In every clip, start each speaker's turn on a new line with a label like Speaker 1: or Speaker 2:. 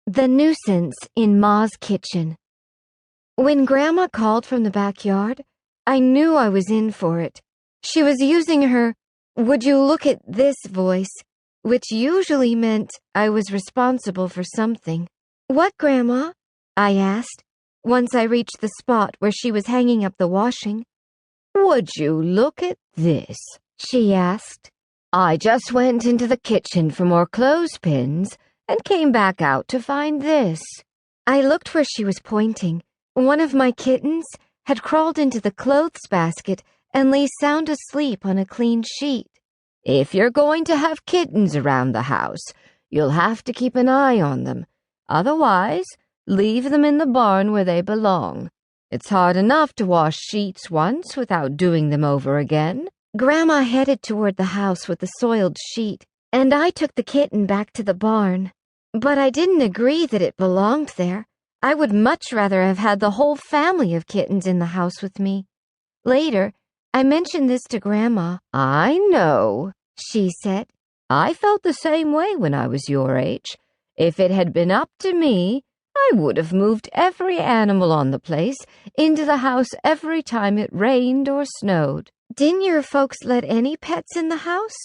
Speaker 1: The nuisance in Ma's kitchen. When Grandma called from the backyard, I knew I was in for it. She was using her "would you look at this" voice, which usually meant I was responsible for something. "What, Grandma?" I asked, once I reached the spot where she was hanging up the washing.
Speaker 2: "Would you look at this?" she asked. "I just went into the kitchen for more clothespins and came back out to find this."
Speaker 1: I looked where she was pointing. One of my kittens had crawled into the clothes basket and lay sound asleep on a clean sheet.
Speaker 2: "If you're going to have kittens around the house, you'll have to keep an eye on them. Otherwise, leave them in the barn where they belong. It's hard enough to wash sheets once without doing them over again."
Speaker 1: Grandma headed toward the house with the soiled sheet, and I took the kitten back to the barn. But I didn't agree that it belonged there. I would much rather have had the whole family of kittens in the house with me. Later, I mentioned this to Grandma.
Speaker 2: "I know,"
Speaker 1: she said.
Speaker 2: "I felt the same way when I was your age. If it had been up to me, I would have moved every animal on the place into the house every time it rained or snowed."
Speaker 1: "Didn't your folks let any pets in the house?"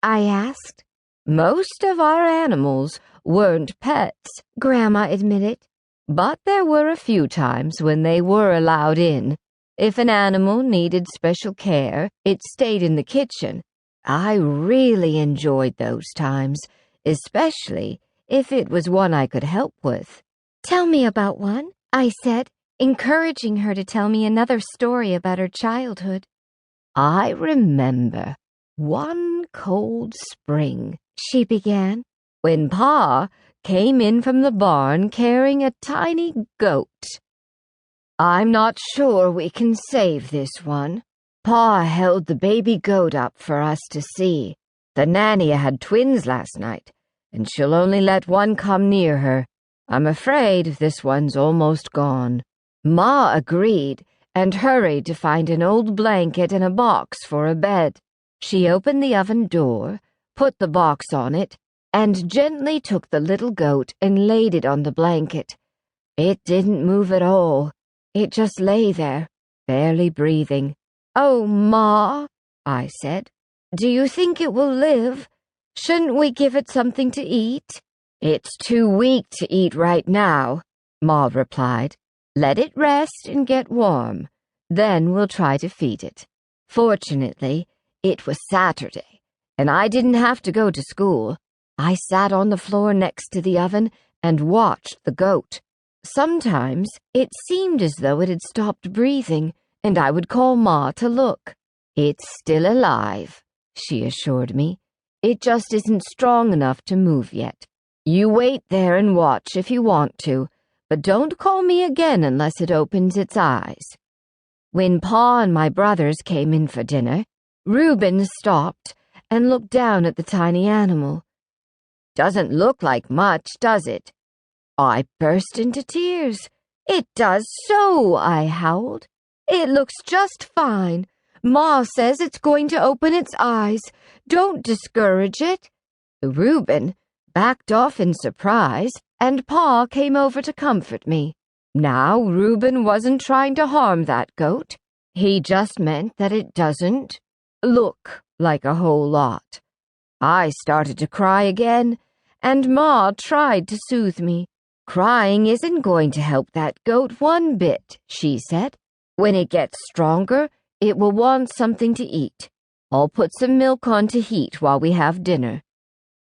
Speaker 1: I asked.
Speaker 2: "Most of our animals weren't pets,"
Speaker 1: Grandma admitted.
Speaker 2: "but there were a few times when they were allowed in. If an animal needed special care, it stayed in the kitchen. I really enjoyed those times, especially if it was one I could help with."
Speaker 1: "Tell me about one," I said, encouraging her to tell me another story about her childhood.
Speaker 2: "I remember one cold spring," she began, "when Pa came in from the barn carrying a tiny goat. I'm not sure we can save this one. Pa held the baby goat up for us to see. The nanny had twins last night, and she'll only let one come near her. I'm afraid this one's almost gone." Ma agreed and hurried to find an old blanket and a box for a bed. She opened the oven door, put the box on it, and gently took the little goat and laid it on the blanket. It didn't move at all. It just lay there, barely breathing. "Oh, Ma," I said, "do you think it will live? Shouldn't we give it something to eat?" "It's too weak to eat right now," Ma replied. "Let it rest and get warm. Then we'll try to feed it." Fortunately, it was Saturday, and I didn't have to go to school. I sat on the floor next to the oven and watched the goat. Sometimes it seemed as though it had stopped breathing, and I would call Ma to look. "It's still alive," she assured me. "It just isn't strong enough to move yet. You wait there and watch if you want to, but don't call me again unless it opens its eyes." When Pa and my brothers came in for dinner, Reuben stopped and looked down at the tiny animal. "Doesn't look like much, does it?" I burst into tears. "It does so," I howled. "It looks just fine. Ma says it's going to open its eyes. Don't discourage it." Reuben backed off in surprise, and Pa came over to comfort me. Now, Reuben wasn't trying to harm that goat. He just meant that it doesn't look like a whole lot. I started to cry again, and Ma tried to soothe me. "Crying isn't going to help that goat one bit," she said. "When it gets stronger, it will want something to eat. I'll put some milk on to heat while we have dinner."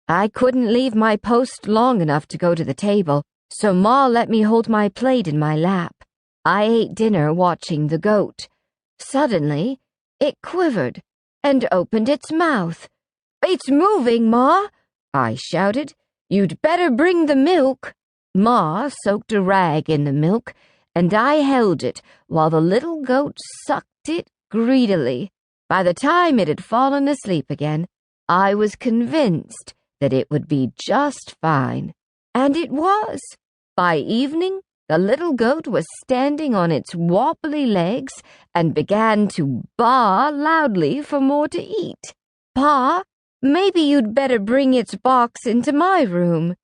Speaker 2: I couldn't leave my post long enough to go to the table, so Ma let me hold my plate in my lap. I ate dinner watching the goat. Suddenly, it quivered and opened its mouth. "It's moving, Ma!" I shouted. "You'd better bring the milk." Ma soaked a rag in the milk, and I held it while the little goat sucked it greedily. By the time it had fallen asleep again, I was convinced that it would be just fine. And it was. By evening, the little goat was standing on its wobbly legs and began to baa loudly for more to eat. "Pa, maybe you'd better bring its box into my room,"